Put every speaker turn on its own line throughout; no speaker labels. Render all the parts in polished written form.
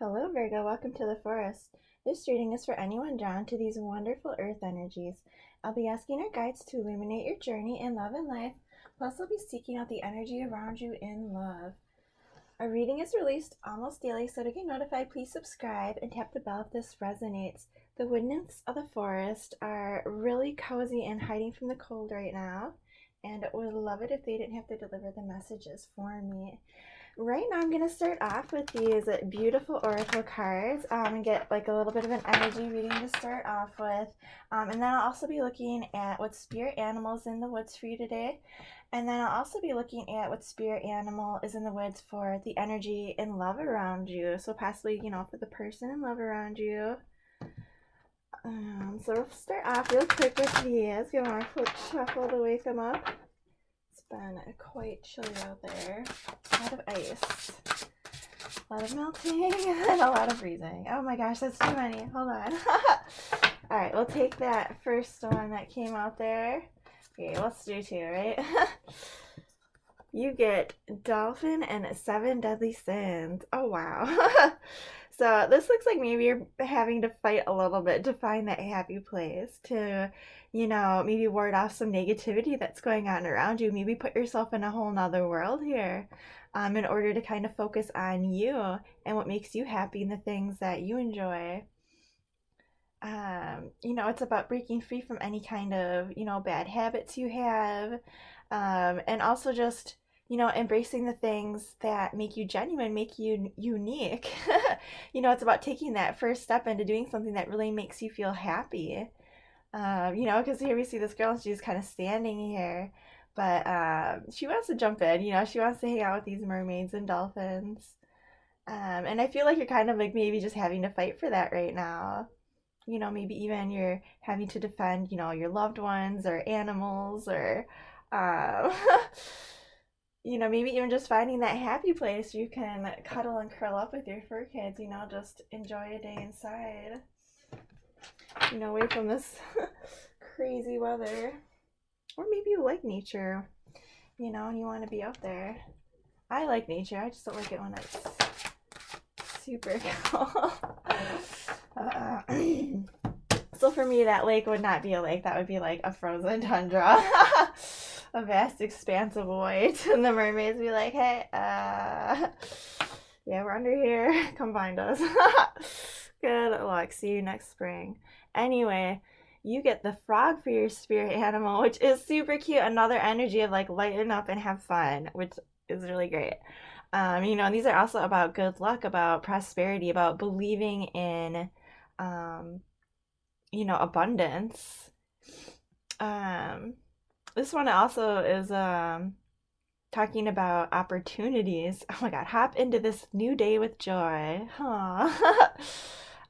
Hello Virgo, welcome to the forest. This reading is for anyone drawn to these wonderful earth energies. I'll be asking our guides to illuminate your journey in love and life, plus I'll be seeking out the energy around you in love. Our reading is released almost daily, so to get notified, please subscribe and tap the bell if this resonates. The wood nymphs of the forest are really cozy and hiding from the cold right now, and would love it if they didn't have to deliver the messages for me. Right now I'm going to start off with these beautiful oracle cards and get like a little bit of an energy reading to start off with. And then I'll also be looking at what spirit animal is in the woods for you today. And then I'll also be looking at what spirit animal is in the woods for the energy and love around you. So possibly, for the person in love around you. So we'll start off real quick with these. You want to shuffle to wake them up. It's been quite chilly out there. A lot of ice, a lot of melting, and a lot of freezing. Oh my gosh, that's too many. Hold on. All right, we'll take that first one that came out there. Okay, let's do two, right? You get Dolphin and 7 Deadly Sins. Oh, wow. So this looks like maybe you're having to fight a little bit to find that happy place, to, maybe ward off some negativity that's going on around you. Maybe put yourself in a whole nother world here in order to kind of focus on you and what makes you happy and the things that you enjoy. It's about breaking free from any kind of, bad habits you have, and also just, embracing the things that make you genuine, make you unique. It's about taking that first step into doing something that really makes you feel happy. Because here we see this girl and she's kind of standing here, but she wants to jump in, she wants to hang out with these mermaids and dolphins. And I feel like you're kind of like maybe just having to fight for that right now. Maybe even you're having to defend, your loved ones or animals or, um, maybe even just finding that happy place you can cuddle and curl up with your fur kids, just enjoy a day inside, away from this crazy weather. Or maybe you like nature, and you want to be out there. I like nature, I just don't like it when it's super cold. So for me, that lake would not be a lake. That would be like a frozen tundra, a vast expanse of white. And the mermaids be like, hey, yeah, we're under here. Come find us. Good luck. See you next spring. Anyway, you get the frog for your spirit animal, which is super cute. Another energy of like lighten up and have fun, which is really great. These are also about good luck, about prosperity, about believing in, abundance. This one also is talking about opportunities. Oh my God, hop into this new day with joy. Huh.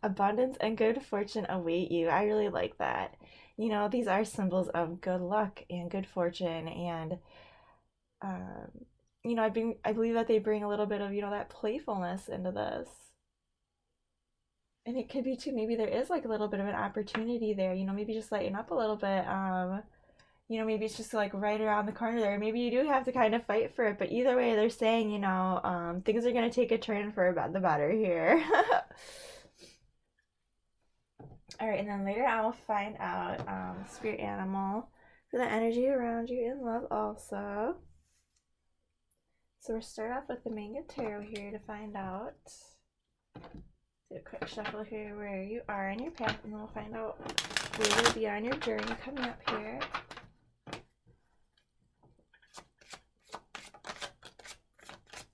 Abundance and good fortune await you. I really like that. These are symbols of good luck and good fortune, and I believe that they bring a little bit of, that playfulness into this. And it could be too, maybe there is like a little bit of an opportunity there, maybe just lighten up a little bit. Maybe it's just like right around the corner there. Maybe you do have to kind of fight for it, but either way, they're saying, things are going to take a turn for the better here. All right, and then later on we'll find out spirit animal for the energy around you in love also. So we'll start off with the Manga Tarot here to find out. Do a quick shuffle here where you are in your path, and then we'll find out where you'll be on your journey coming up here.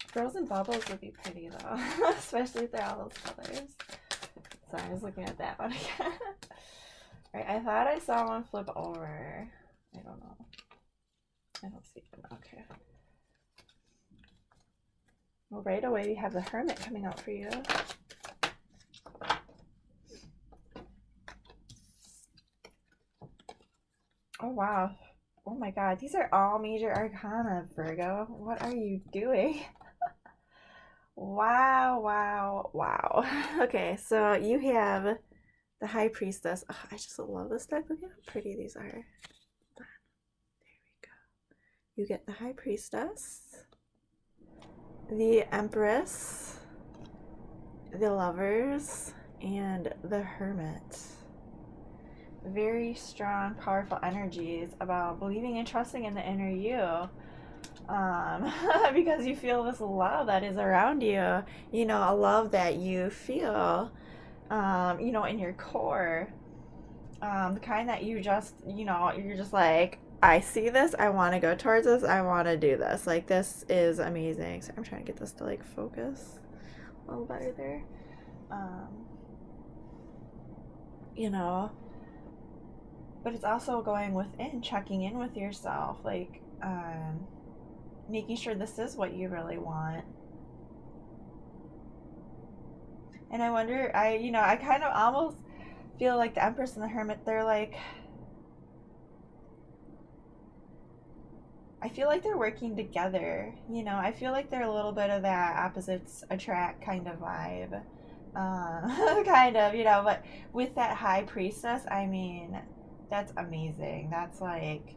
Frozen bubbles would be pretty though, especially if they're all those colors. So I was looking at that one again. Alright, I thought I saw one flip over. I don't know. I don't see it. Okay. Well, right away we have the Hermit coming out for you. Oh wow. Oh my God, these are all major arcana, Virgo. What are you doing? Wow, wow, wow. Okay, so you have the High Priestess. Oh, I just love this deck. Look at how pretty these are. There we go. You get the High Priestess, the Empress, the Lovers and the Hermit. Very strong, powerful energies about believing and trusting in the inner you. Because you feel this love that is around you, a love that you feel, in your core, the kind that you just, you're just like, I see this, I want to go towards this, I want to do this. Like, this is amazing. So I'm trying to get this to like focus a little better there. You know, but it's also going within, checking in with yourself, like, making sure this is what you really want. And I wonder, I kind of almost feel like the Empress and the Hermit, they're like, I feel like they're working together. I feel like they're a little bit of that opposites attract kind of vibe. Kind of, but with that High Priestess, I mean, that's amazing. That's like,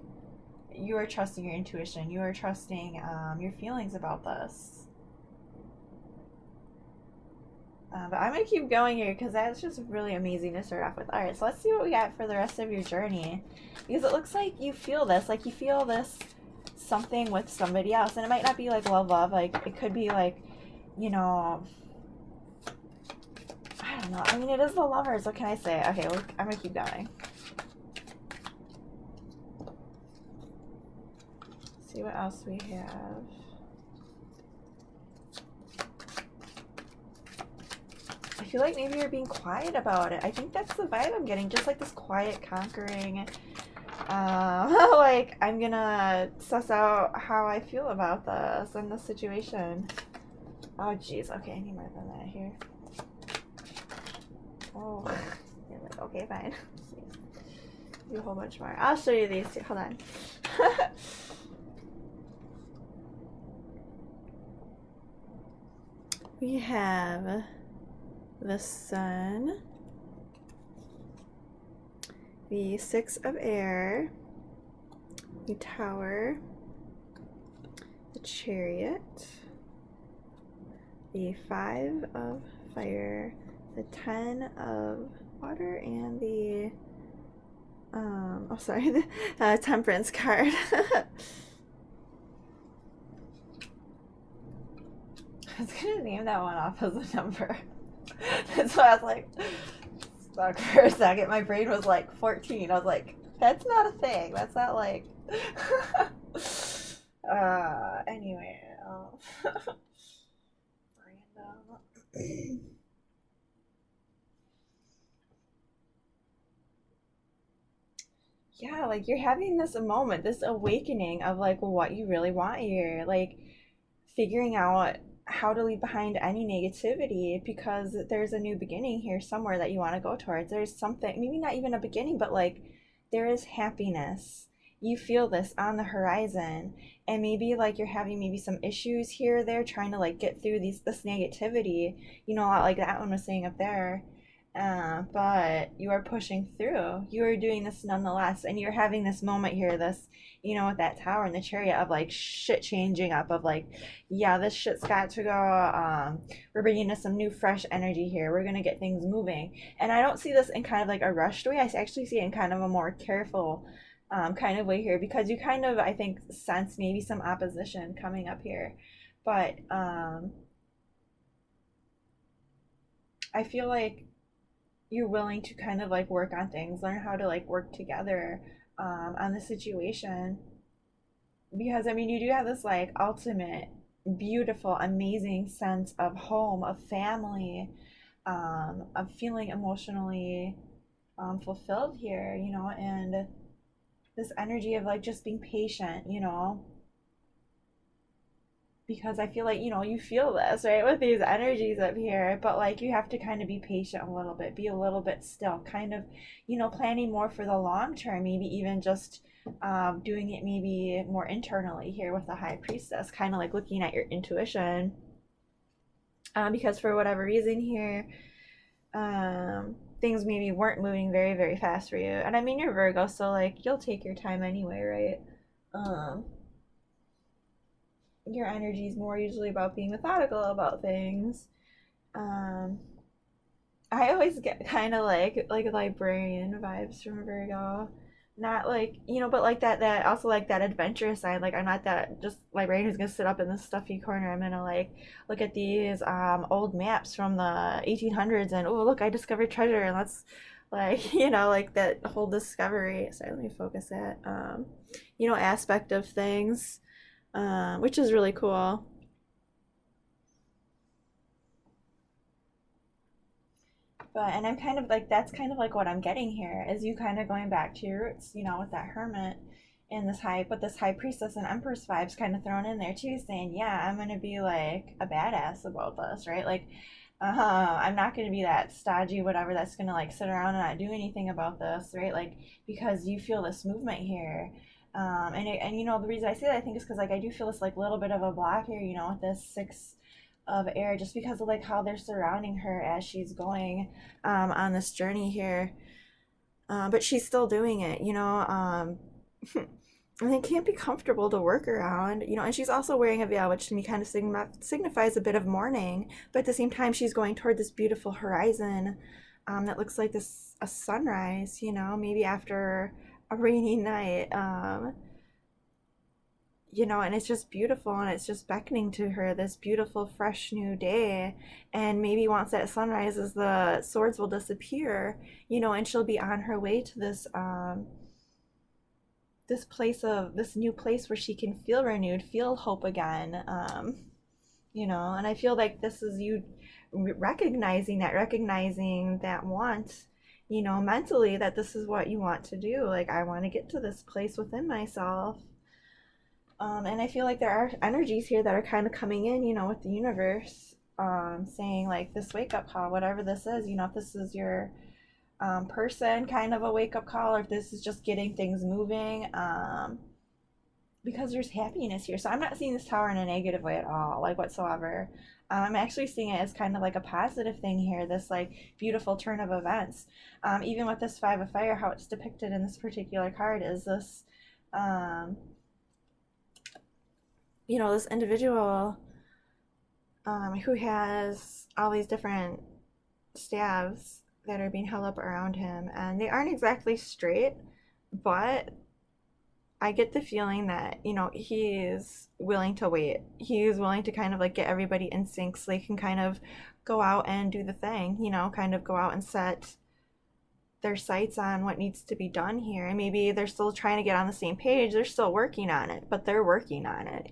you are trusting your intuition. You are trusting your feelings about this. But I'm going to keep going here because that's just really amazing to start off with. All right, so let's see what we got for the rest of your journey. Because it looks like you feel this. Like, you feel this something with somebody else. And it might not be like love. Like, it could be like, I don't know. I mean, it is the Lovers. What can I say? Okay, well, I'm going to keep going. See what else we have. I feel like maybe you're being quiet about it. I think that's the vibe I'm getting. Just like this quiet conquering. Like, I'm gonna suss out how I feel about this and this situation. Oh, jeez. Okay, I need more than that here. Oh, you're like, okay, fine. Do a whole bunch more. I'll show you these too. Hold on. We have the Sun, the Six of Air, the Tower, the Chariot, the Five of Fire, the 10 of Water, and the the Temperance card. I was gonna name that one off as a number. That's why I was like, stuck for a second. My brain was like 14. I was like, that's not a thing. That's not like. Anyway. Random. Yeah, like you're having this moment, this awakening of like what you really want here. Like, figuring out how to leave behind any negativity because there's a new beginning here somewhere that you want to go towards. There's something, maybe not even a beginning, but like there is happiness. You feel this on the horizon, and maybe like you're having maybe some issues here or there trying to like get through this negativity, a lot like that one was saying up there. But you are pushing through. You are doing this nonetheless, and you're having this moment here, this, with that Tower and the Chariot of like shit changing up, of like, yeah, this shit's got to go. We're bringing in some new, fresh energy here. We're gonna get things moving, and I don't see this in kind of like a rushed way. I actually see it in kind of a more careful, kind of way here, because you kind of, I think, sense maybe some opposition coming up here, but I feel like you're willing to kind of like work on things, learn how to like work together on the situation. Because I mean, you do have this like ultimate, beautiful, amazing sense of home, of family, of feeling emotionally fulfilled here, and this energy of like just being patient, because I feel like, you feel this, right, with these energies up here, but like you have to kind of be patient a little bit, be a little bit still, kind of, planning more for the long term, maybe even just doing it maybe more internally here with the High Priestess, kind of like looking at your intuition, because for whatever reason here, things maybe weren't moving very, very fast for you. And I mean, you're Virgo, so like you'll take your time anyway, right? Your energy is more usually about being methodical about things, Um, I always get kind of like librarian vibes from Virgo. Not like, but like that also like that adventurous side. Like I'm not that just librarian who's gonna sit up in this stuffy corner. I'm gonna like look at these old maps from the 1800s and oh look, I discovered treasure and let's like, like that whole discovery. Sorry, let me focus it. Aspect of things, which is really cool. But and I'm kind of like that's kind of like what I'm getting here is you kind of going back to your roots, with that hermit and this high priestess and empress vibes kind of thrown in there too, saying, yeah, I'm gonna be like a badass about this, right? Like, I'm not gonna be that stodgy whatever that's gonna like sit around and not do anything about this, right? Like because you feel this movement here. And the reason I say that I think is because like I do feel this like little bit of a block here, with this six of air just because of like how they're surrounding her as she's going on this journey here. But she's still doing it, and it can't be comfortable to work around, and she's also wearing a veil, which to me kind of signifies a bit of mourning. But at the same time, she's going toward this beautiful horizon that looks like this a sunrise, maybe after a rainy night. And it's just beautiful and it's just beckoning to her this beautiful, fresh new day. And maybe once that sun rises, the swords will disappear, and she'll be on her way to this new place where she can feel renewed, feel hope again. And I feel like this is you recognizing that want, mentally that this is what you want to do. Like, I want to get to this place within myself. And I feel like there are energies here that are kind of coming in, with the universe, saying like this wake up call, whatever this is, if this is your person kind of a wake up call, or if this is just getting things moving, because there's happiness here. So I'm not seeing this tower in a negative way at all, like whatsoever. I'm actually seeing it as kind of like a positive thing here, this like beautiful turn of events. Even with this Five of Fire, how it's depicted in this particular card is this. This individual who has all these different staves that are being held up around him, and they aren't exactly straight, but I get the feeling that, he's willing to wait. He's willing to kind of like get everybody in sync so they can kind of go out and do the thing, kind of go out and set their sights on what needs to be done here. And maybe they're still trying to get on the same page. They're still working on it, but they're working on it.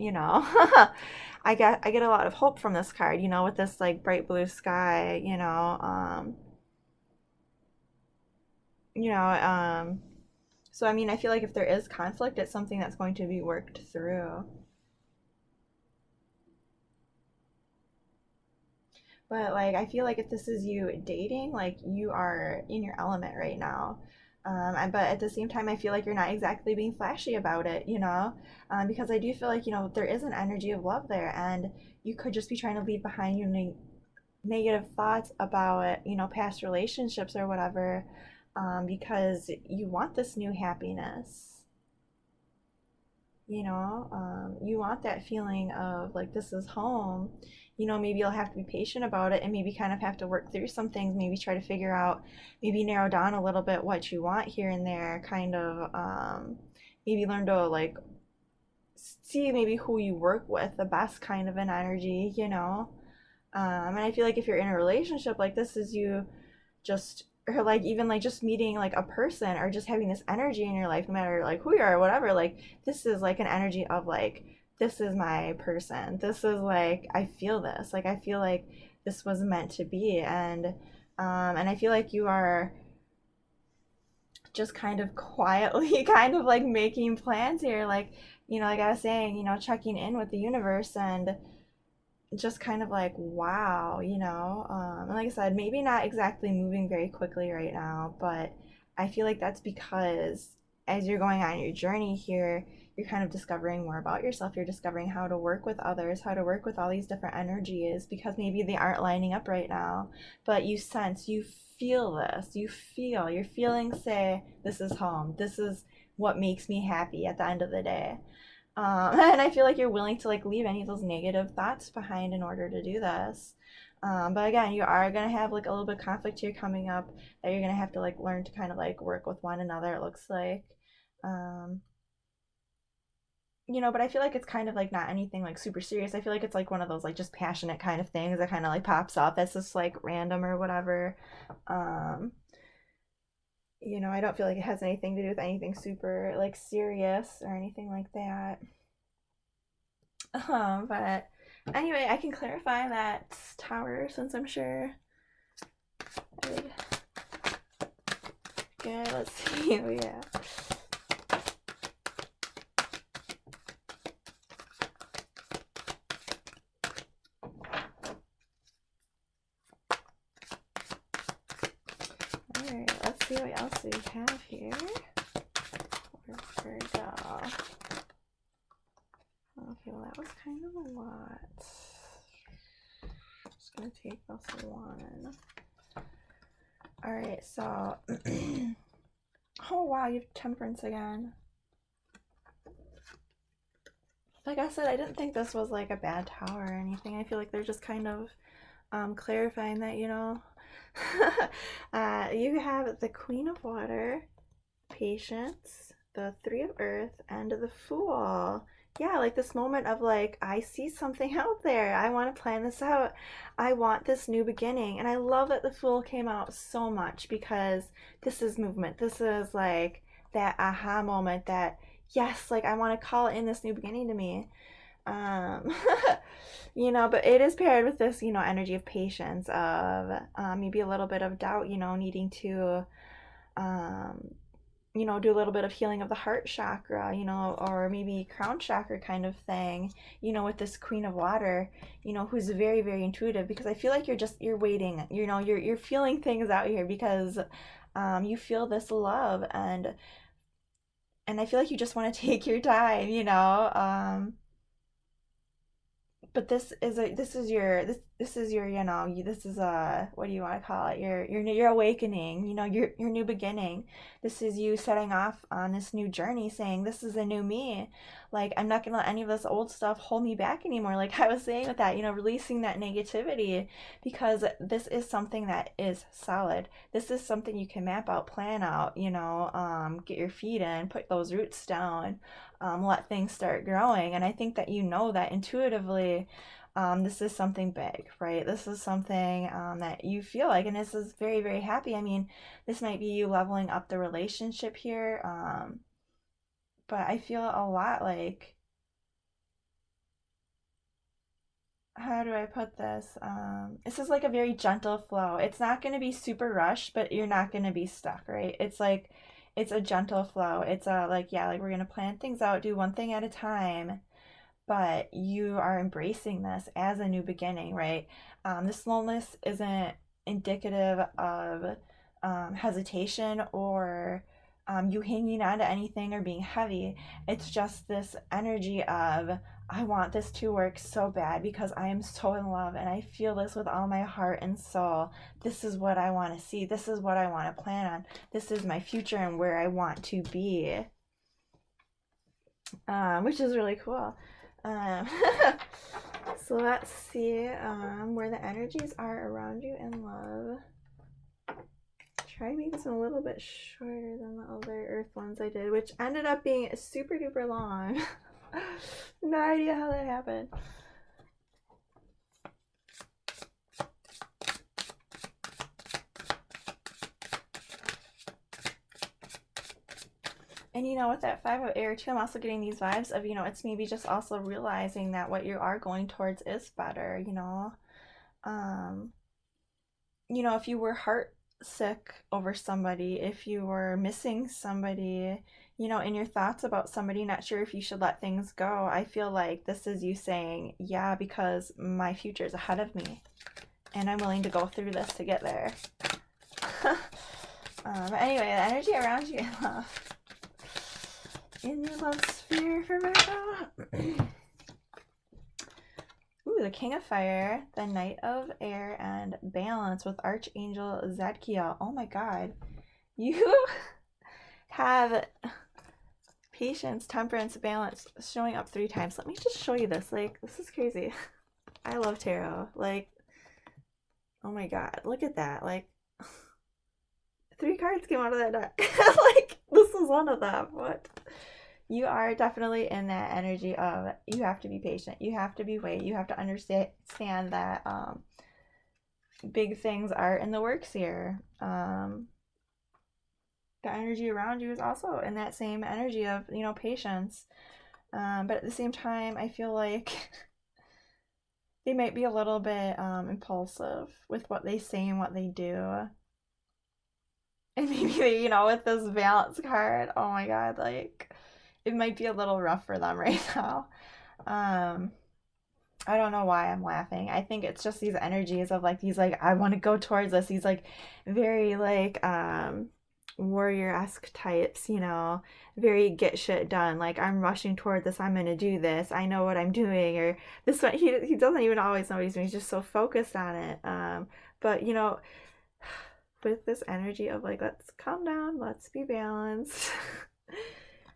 I get a lot of hope from this card, with this like bright blue sky, you know, so I mean, I feel like if there is conflict, it's something that's going to be worked through. But like, I feel like if this is you dating, like you are in your element right now. But at the same time, I feel like you're not exactly being flashy about it, because I do feel like, there is an energy of love there, and you could just be trying to leave behind your negative thoughts about it, past relationships or whatever, because you want this new happiness. You want that feeling of like this is home. Maybe you'll have to be patient about it and maybe kind of have to work through some things, maybe try to figure out, maybe narrow down a little bit what you want here and there, kind of maybe learn to like see maybe who you work with the best kind of an energy, and I feel like if you're in a relationship, like this is you just, or like even like just meeting like a person or just having this energy in your life, no matter like who you are or whatever, like this is like an energy of like this is my person, this is like I feel this, like I feel like this was meant to be. And I feel like you are just kind of quietly kind of like making plans here, like like I was saying, checking in with the universe and just kind of like wow, and like I said, maybe not exactly moving very quickly right now, but I feel like that's because as you're going on your journey here, you're kind of discovering more about yourself. You're discovering how to work with others, how to work with all these different energies, because maybe they aren't lining up right now, but you sense, you feel this, your feelings say this is home, this is what makes me happy at the end of the day. And I feel like you're willing to like leave any of those negative thoughts behind in order to do this. But again, you are gonna have like a little bit of conflict here coming up that you're gonna have to like learn to kind of like work with one another, it looks like. Um, but I feel like it's kind of like not anything like super serious. I feel like it's like one of those like just passionate kind of things that kind of like pops up that's just like random or whatever. Um, I don't feel like it has anything to do with anything super like serious or anything like that. But anyway, I can clarify that tower since I'm sure. Good. Good. Let's see. Oh, yeah. Alright, let's see what else we have here. Virgo. Okay, well that was kind of a lot. Just gonna take this one. Alright, so oh wow, you have temperance again. Like I said, I didn't think this was like a bad tower or anything. I feel like they're just kind of clarifying that, you have the Queen of Water, Patience, the Three of Earth, and the Fool. Yeah, like this moment of like, I see something out there. I want to plan this out. I want this new beginning. And I love that the Fool came out so much because this is movement. This is like that aha moment that, yes, like I want to call in this new beginning to me. Um, but it is paired with this, energy of patience, of maybe a little bit of doubt, needing to, um, do a little bit of healing of the heart chakra, or maybe crown chakra kind of thing, with this Queen of Water, who's very, very intuitive because I feel like you're waiting, you're feeling things out here because you feel this love and I feel like you just want to take your time, but this is your this is what do you want to call it, your awakening, your new beginning. This is you setting off on this new journey saying this is a new me, like I'm not gonna let any of this old stuff hold me back anymore, like I was saying with that, releasing that negativity because this is something that is solid. This is something you can map out, plan out, get your feet in, put those roots down, let things start growing. And I think that that intuitively, this is something big, right? This is something that you feel like, and this is very, very happy. I mean, this might be you leveling up the relationship here, but I feel a lot like, how do I put this? This is like a very gentle flow. It's not going to be super rushed, but you're not going to be stuck, right? It's like, it's a gentle flow. It's like, yeah, like we're going to plan things out, do one thing at a time, but you are embracing this as a new beginning, right? This slowness isn't indicative of hesitation or you hanging on to anything or being heavy. It's just this energy of, I want this to work so bad because I am so in love and I feel this with all my heart and soul. This is what I want to see. This is what I want to plan on. This is my future and where I want to be, which is really cool. Um, so let's see where the energies are around you in love. Try to make this one a little bit shorter than the other earth ones I did, which ended up being super duper long. No idea how that happened. And with that 5 of air too, I'm also getting these vibes of, it's maybe just also realizing that what you are going towards is better, if you were heart sick over somebody, if you were missing somebody, in your thoughts about somebody, not sure if you should let things go, I feel like this is you saying, yeah, because my future is ahead of me and I'm willing to go through this to get there. But anyway, the energy around you in your love sphere for Virgo. Ooh, the King of Fire, the Knight of Air, and Balance with Archangel Zadkiel. Oh my god. You have Patience, Temperance, Balance showing up 3 times. Let me just show you this. Like, this is crazy. I love tarot. Like, Oh my God, look at that. Like, three cards came out of that deck. Like, this is one of them. What? You are definitely in that energy of you have to be patient. You have to be wait. You have to understand that big things are in the works here. The energy around you is also in that same energy of, patience. But at the same time, I feel like they might be a little bit impulsive with what they say and what they do. And maybe, with this balance card, oh my God, like it might be a little rough for them right now. Um, I don't know why I'm laughing. I think it's just these energies of like these like I want to go towards us. These like very like warrior-esque types, very get shit done. Like I'm rushing toward this. I'm gonna do this. I know what I'm doing. Or this one, he doesn't even always know what he's doing. He's just so focused on it. But with this energy of like let's calm down, let's be balanced.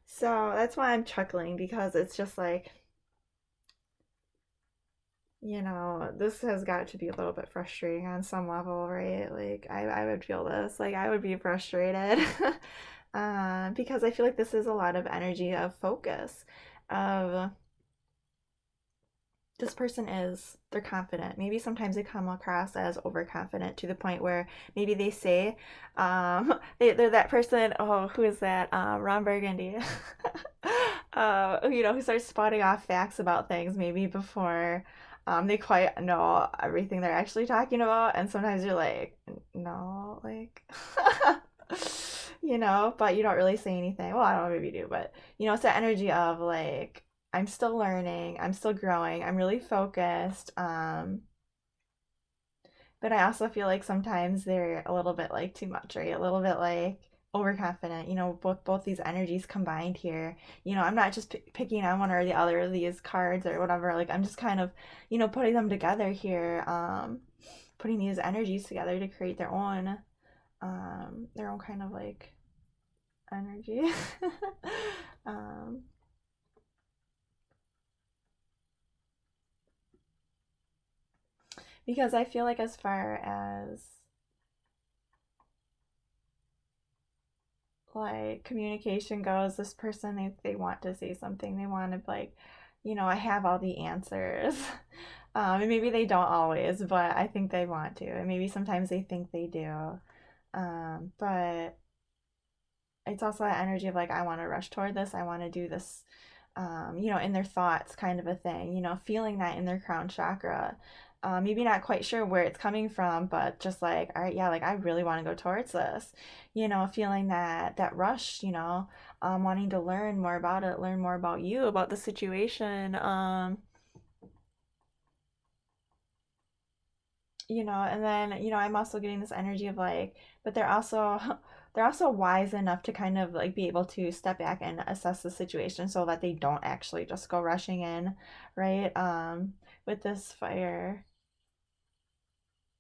So that's why I'm chuckling because it's just like this has got to be a little bit frustrating on some level, right? Like, I would feel this. Like, I would be frustrated because I feel like this is a lot of energy of focus, of this person they're confident. Maybe sometimes they come across as overconfident to the point where maybe they say, they're that person, oh, who is that? Ron Burgundy. Who starts spotting off facts about things maybe before they quite know everything they're actually talking about. And sometimes you're like, no, like, but you don't really say anything. Well, I don't know, maybe you do, but, it's that energy of like, I'm still learning, I'm still growing, I'm really focused. But I also feel like sometimes they're a little bit like too much, right? A little bit like overconfident, both these energies combined here. I'm not just picking on one or the other of these cards or whatever. Like I'm just kind of, putting them together here, putting these energies together to create their own kind of like energy. um, because I feel like as far as like communication goes, this person they want to say something. They want to like, I have all the answers. And maybe they don't always, but I think they want to. And maybe sometimes they think they do. But it's also that energy of like I want to rush toward this. I want to do this. In their thoughts, kind of a thing. Feeling that in their crown chakra. Maybe not quite sure where it's coming from, but just like, all right, yeah, like I really want to go towards this. Feeling that rush. Wanting to learn more about it, learn more about you, about the situation. And then I'm also getting this energy of like, but they're also they're also wise enough to kind of like be able to step back and assess the situation so that they don't actually just go rushing in, right? With this fire,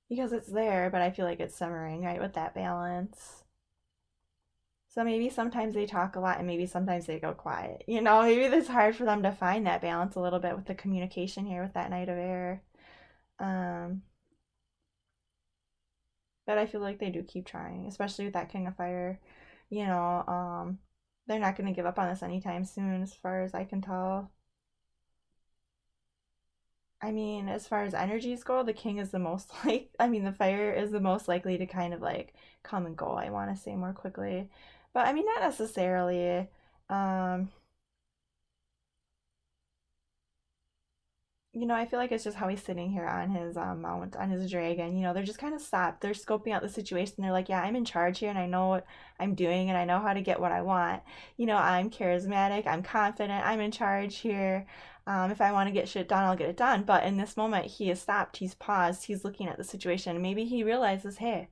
because it's there, but I feel like it's simmering, right? With that balance. So maybe sometimes they talk a lot and maybe sometimes they go quiet. Maybe it's hard for them to find that balance a little bit with the communication here with that Knight of Air. Um, but I feel like they do keep trying, especially with that King of Fire. You know, um, they're not going to give up on this anytime soon, as far as I can tell. I mean, as far as energies go, the King is the most the Fire is the most likely to kind of like come and go, I want to say more quickly. But I mean, not necessarily. Um, I feel like it's just how he's sitting here on his mount, on his dragon. They're just kind of stopped. They're scoping out the situation. They're like, yeah, I'm in charge here and I know what I'm doing and I know how to get what I want. I'm charismatic, I'm confident, I'm in charge here. If I want to get shit done, I'll get it done. But in this moment, he has stopped, he's paused, he's looking at the situation. Maybe he realizes, hey,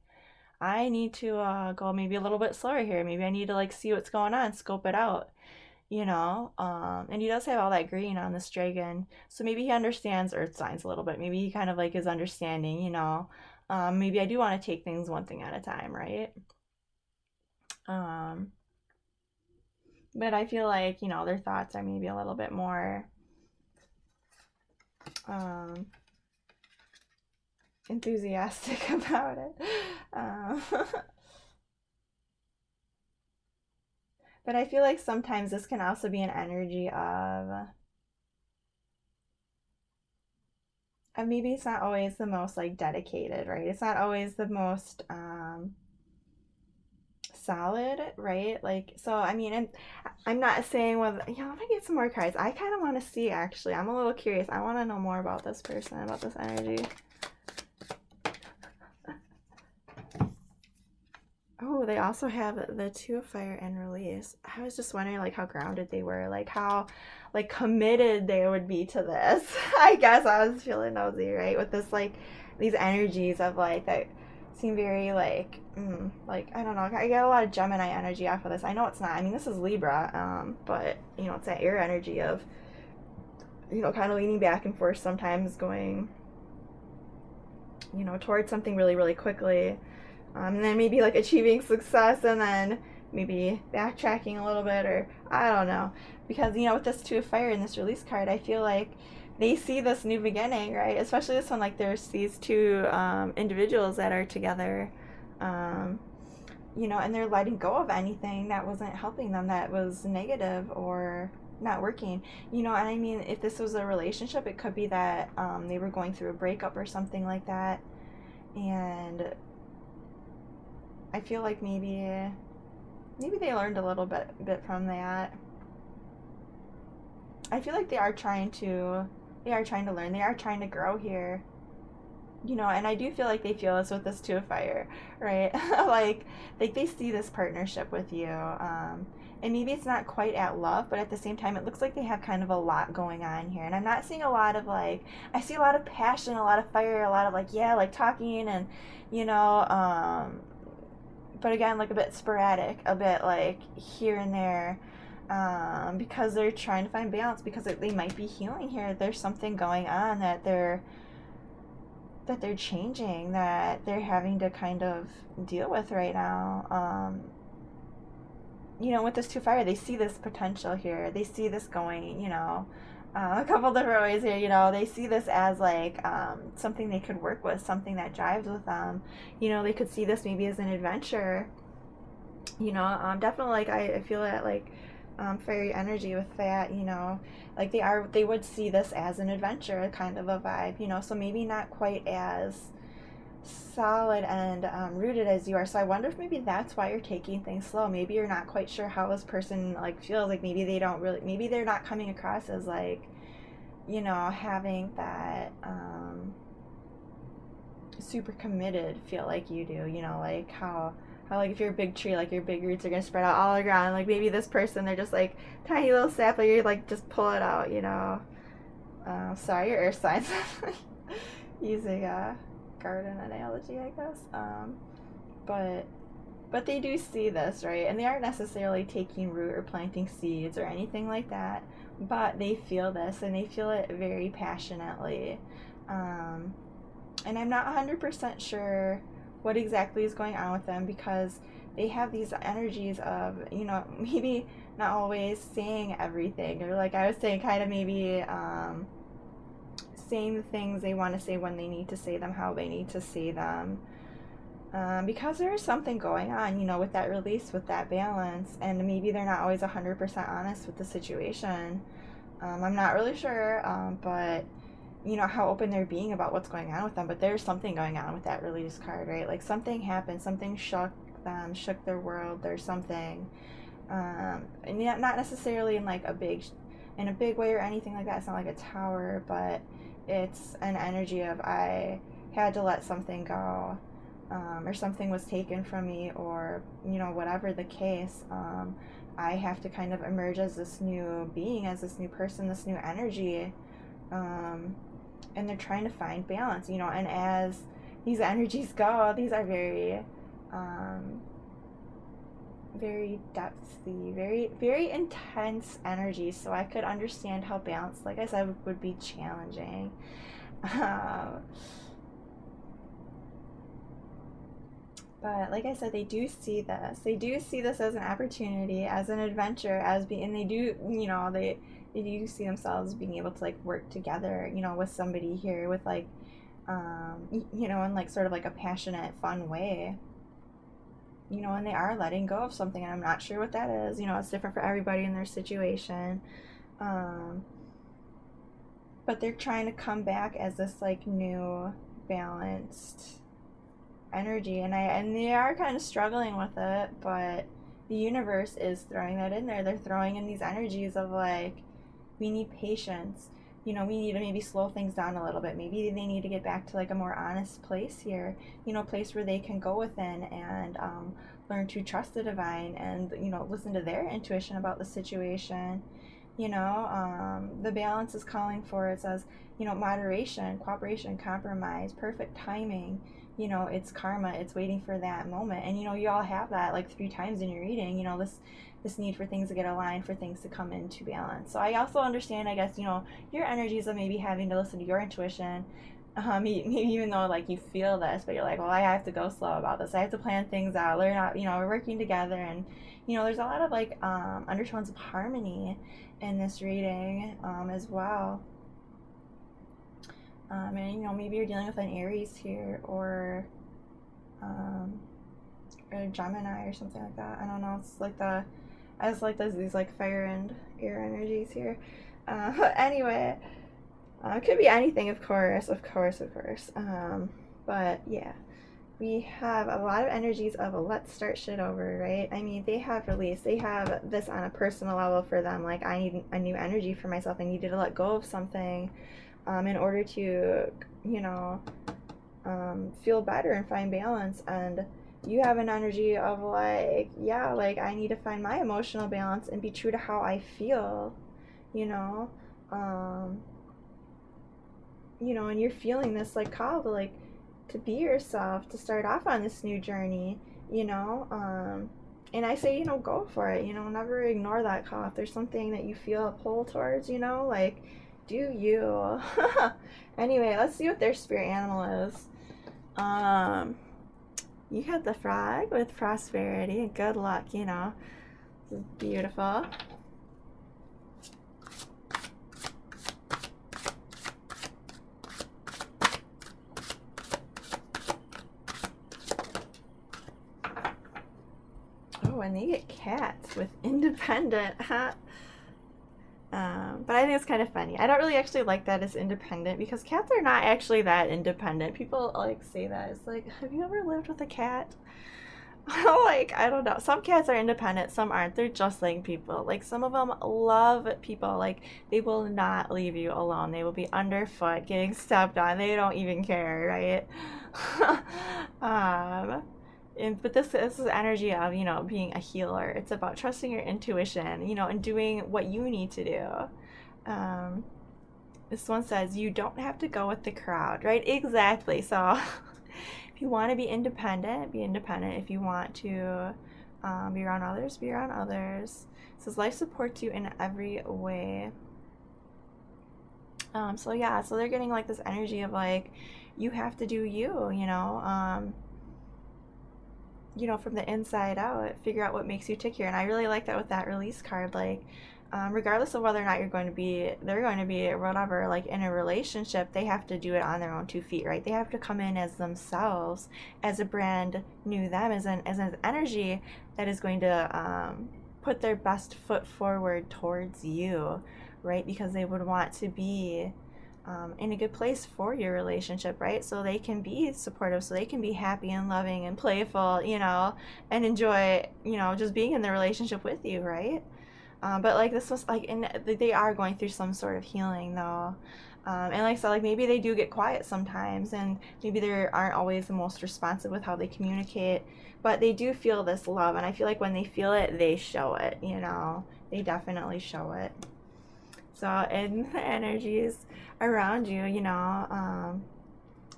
I need to go maybe a little bit slower here. Maybe I need to like see what's going on, scope it out. And he does have all that green on this dragon, so maybe he understands earth signs a little bit. Maybe he kind of like is understanding, maybe I do want to take things one thing at a time, right? um but I feel like their thoughts are maybe a little bit more um enthusiastic about it. Um, but I feel like sometimes this can also be an energy of maybe it's not always the most like dedicated, right? It's not always the most solid, right? Like, so I mean, and I'm not saying whether, yeah, I'm gonna get some more cards. I kind of want to see, actually. I'm a little curious. I want to know more about this person, about this energy. Oh, they also have the Two of Fire and Release. I was just wondering, like, how grounded they were, like, how, like, committed they would be to this. I guess I was feeling nosy, right? With this, like, these energies of, like, that seem very, like, I don't know. I get a lot of Gemini energy off of this. I know it's not. I mean, this is Libra, but, you know, it's that air energy of, you know, kind of leaning back and forth sometimes, going, you know, towards something really, really quickly. And then maybe like achieving success and then maybe backtracking a little bit, or I don't know. Because, you know, with this Two of Fire in this release card, I feel like they see this new beginning, right? Especially this one, like there's these two individuals that are together, um, you know, and they're letting go of anything that wasn't helping them, that was negative or not working, you know. And I mean, if this was a relationship, it could be that they were going through a breakup or something like that. And I feel like maybe they learned a little bit from that. I feel like they are trying to learn. They are trying to grow here. You know, and I do feel like they feel this with this Two of Fire, right? like they see this partnership with you. And maybe it's not quite at love, but at the same time, it looks like they have kind of a lot going on here. And I'm not seeing a lot of like, I see a lot of passion, a lot of fire, a lot of like, yeah, like talking and, you know, but again, like a bit sporadic, a bit like here and there, because they're trying to find balance, because they might be healing here. There's something going on that they're changing, that they're having to kind of deal with right now. You know, with this Two Fire, they see this potential here. They see this going, you know, a couple different ways here. You know, they see this as like something they could work with, something that drives with them. You know, they could see this maybe as an adventure. You know, definitely, like I feel that like fairy energy with that. You know, like they would see this as an adventure, kind of a vibe. You know, so maybe not quite as solid and rooted as you are. So I wonder if maybe that's why you're taking things slow. Maybe you're not quite sure how this person like feels. Like maybe they don't really, maybe they're not coming across as like, you know, having that super committed feel like you do. You know, like how like if you're a big tree, like your big roots are gonna spread out all around. Like maybe this person, they're just like tiny little sapling. You're like just pull it out. You know. Sorry, your earth signs. Using garden analogy, I guess. But they do see this, right? And they aren't necessarily taking root or planting seeds or anything like that. But they feel this, and they feel it very passionately. And I'm not 100% sure what exactly is going on with them, because they have these energies of, you know, maybe not always saying everything, or like I was saying, kind of maybe saying the things they want to say when they need to say them, how they need to say them, because there is something going on, you know, with that release, with that balance, and maybe they're not always 100% honest with the situation. I'm not really sure, but you know, how open they're being about what's going on with them. But there's something going on with that release card, right? Like something happened, something shook them, shook their world. There's something, and not necessarily in like in a big way or anything like that. It's not like a tower, but it's an energy of I had to let something go, or something was taken from me, or you know, whatever the case. I have to kind of emerge as this new being, as this new person, this new energy. And they're trying to find balance, you know, and as these energies go, these are very, very depthy, very, very intense energies. So I could understand how balance, like I said, would be challenging. But like I said, they do see this. They do see this as an opportunity, as an adventure, and they do, you know, they do see themselves being able to like work together, you know, with somebody here, with like in like sort of like a passionate, fun way, and they are letting go of something, and I'm not sure what that is. It's different for everybody in their situation. Um, but they're trying to come back as this like new, balanced energy, and they are kind of struggling with it, but the universe is throwing that in there. They're throwing in these energies of like, we need patience. We need to maybe slow things down a little bit. Maybe they need to get back to like a more honest place here, place where they can go within and learn to trust the divine and, listen to their intuition about the situation. The balance is calling for, it says, moderation, cooperation, compromise, perfect timing. It's karma, it's waiting for that moment. And, you all have that like 3 times in your reading, this need for things to get aligned, for things to come into balance. So I also understand, I guess, your energies of maybe having to listen to your intuition, even though like you feel this, but you're like, well, I have to go slow about this. I have to plan things out, learn out, we're working together. And, there's a lot of like undertones of harmony in this reading as well. And, maybe you're dealing with an Aries here, or Gemini or something like that. I don't know. It's like I just like these like fire and air energies here. But anyway, it could be anything, of course. But yeah, we have a lot of energies of let's start shit over, right? I mean, they have release. They have this on a personal level for them. Like, I need a new energy for myself. I needed to let go of something in order to, feel better and find balance. And you have an energy of like, yeah, like I need to find my emotional balance and be true to how I feel, and you're feeling this like call to like to be yourself, to start off on this new journey, and I say, go for it, never ignore that call. If there's something that you feel a pull towards, like, do you. Anyway, let's see what their spirit animal is. You had the frog with prosperity and good luck, This is beautiful. Oh, and they get cats with independent. But I think it's kind of funny. I don't really actually like that as independent, because cats are not actually that independent. People like say that. It's like, have you ever lived with a cat? Like, I don't know. Some cats are independent, some aren't. They're just like people. Like, some of them love people. Like, they will not leave you alone. They will be underfoot, getting stepped on. They don't even care, right? But this is energy of, being a healer. It's about trusting your intuition, and doing what you need to do. This one says, you don't have to go with the crowd, right? Exactly. So if you want to be independent, be independent. If you want to be around others, be around others. It says life supports you in every way. So yeah, so they're getting like this energy of like, you have to do you, from the inside out, figure out what makes you tick here. And I really like that with that release card. Like, regardless of whether or not they're going to be whatever, like in a relationship, they have to do it on their own 2 feet, right? They have to come in as themselves, as a brand new them, as an energy that is going to put their best foot forward towards you, right? Because they would want to be in a good place for your relationship, right? So they can be supportive, so they can be happy and loving and playful, and enjoy, just being in the relationship with you, right? But like this was like, they are going through some sort of healing though. And like, so like maybe they do get quiet sometimes, and maybe they aren't always the most responsive with how they communicate, but they do feel this love. And I feel like when they feel it, they show it, they definitely show it. So in the energies around you,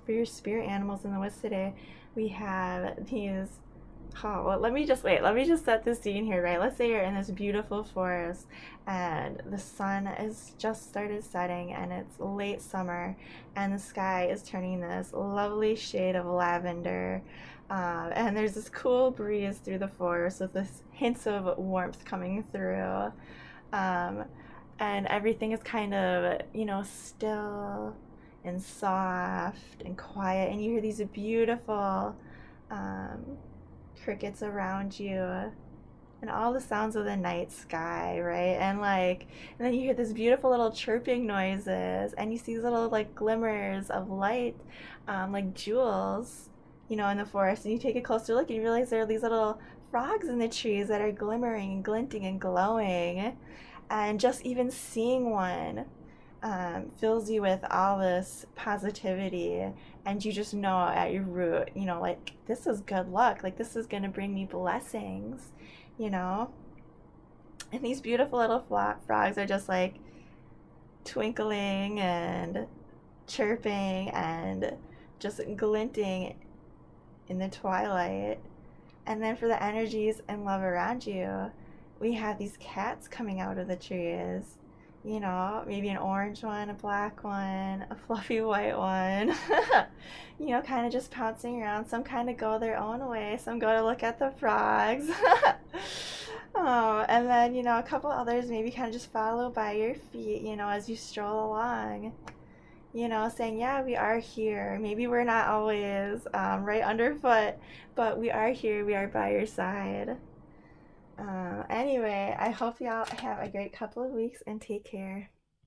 for your spirit animals in the woods today, we have these. Oh, well, let me just set the scene here, right? Let's say you're in this beautiful forest and the sun has just started setting and it's late summer and the sky is turning this lovely shade of lavender, and there's this cool breeze through the forest with this hints of warmth coming through, and everything is kind of, still, and soft and quiet, and you hear these beautiful um, crickets around you, and all the sounds of the night sky, right? And then you hear this beautiful little chirping noises, and you see these little like glimmers of light, like jewels, in the forest. And you take a closer look and you realize there are these little frogs in the trees that are glimmering and glinting and glowing. And just even seeing one fills you with all this positivity, and you just know at your root, like this is good luck, like this is going to bring me blessings, you know and these beautiful little frogs are just like twinkling and chirping and just glinting in the twilight. And then for the energies and love around you, we have these cats coming out of the trees. Maybe an orange one, a black one, a fluffy white one. Kind of just pouncing around. Some kind of go their own way, some go to look at the frogs. Oh, and then, a couple others maybe kind of just follow by your feet, as you stroll along, saying, yeah, we are here. Maybe we're not always right underfoot, but we are here. We are by your side. Anyway, I hope y'all have a great couple of weeks and take care.